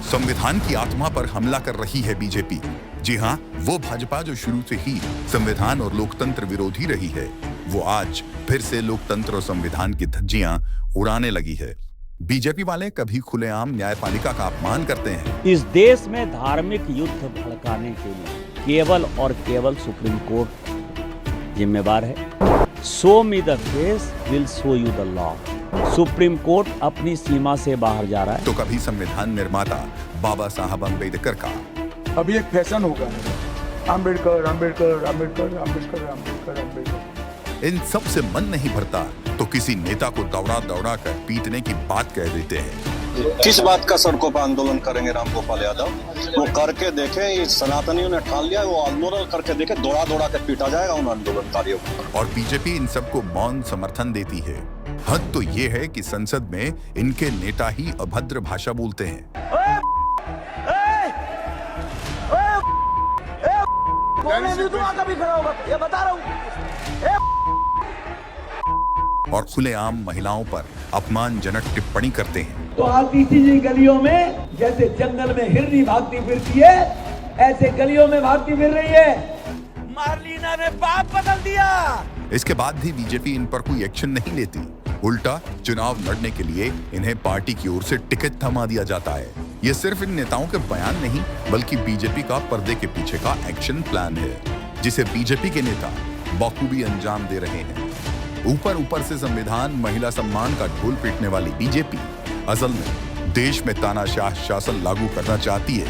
संविधान की आत्मा पर हमला कर रही है बीजेपी। जी हां, वो भाजपा जो शुरू से ही संविधान और लोकतंत्र विरोधी रही है, वो आज फिर से लोकतंत्र और संविधान की धज्जियां उड़ाने लगी है। बीजेपी वाले कभी खुलेआम न्यायपालिका का अपमान करते हैं। इस देश में धार्मिक युद्ध भड़काने के लिए केवल और केवल सुप्रीम कोर्ट जिम्मेवार है। Show me the face will show you the law. Supreme court अपनी सीमा से बाहर जा रहा है। तो कभी संविधान निर्माता बाबा साहब अम्बेडकर का। अभी एक फैशन होगा, अम्बेडकर अम्बेडकर अम्बेडकर अम्बेडकर अम्बेडकर अम्बेडकर। इन सब से मन नहीं भरता तो किसी नेता को दौड़ा दौड़ा कर पीटने की बात कह देते हैं। किस बात का सड़कों पर आंदोलन करेंगे रामगोपाल यादव? वो करके देखे, इस सनातनियों ने ठान लिया, वो आंदोलन करके देखे, दौड़ा दौड़ा के पीटा जाएगा उन आंदोलनकारियों को। और बीजेपी इन सबको मौन समर्थन देती है। हद तो ये है कि संसद में इनके नेता ही अभद्र भाषा बोलते हैं। ये बता रहा हूँ। और खुलेआम महिलाओं पर अपमानजनक टिप्पणी करते हैं। तो आतीसी जी गलियों में जैसे जंगल में हिरनी भागती फिरती है, ऐसे गलियों में भागती फिर रही है। मार्लिना ने बाप बदल दिया। इसके बाद भी बीजेपी इन पर कोई एक्शन नहीं लेती। उल्टा चुनाव लड़ने के लिए इन्हें पार्टी की ओर से टिकट थमा दिया जाता है। ये सिर्फ इन नेताओं के बयान नहीं, बल्कि बीजेपी का पर्दे के पीछे का एक्शन प्लान है, जिसे बीजेपी के नेता बखूबी अंजाम दे रहे हैं। ऊपर से संविधान, महिला सम्मान का ढोल पीटने वाली बीजेपी असल में देश में तानाशाह शासन लागू करना चाहती है।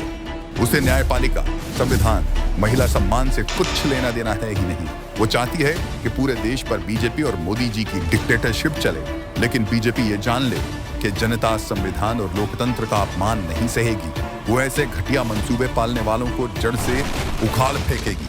उसे न्यायपालिका, संविधान, महिला सम्मान से कुछ लेना देना है ही नहीं। वो चाहती है कि पूरे देश पर बीजेपी और मोदी जी की डिक्टेटरशिप चले। लेकिन बीजेपी ये जान ले कि जनता संविधान और लोकतंत्र का अपमान नहीं सहेगी। वो ऐसे घटिया मंसूबे पालने वालों को जड़ से उखाड़ फेंकेगी।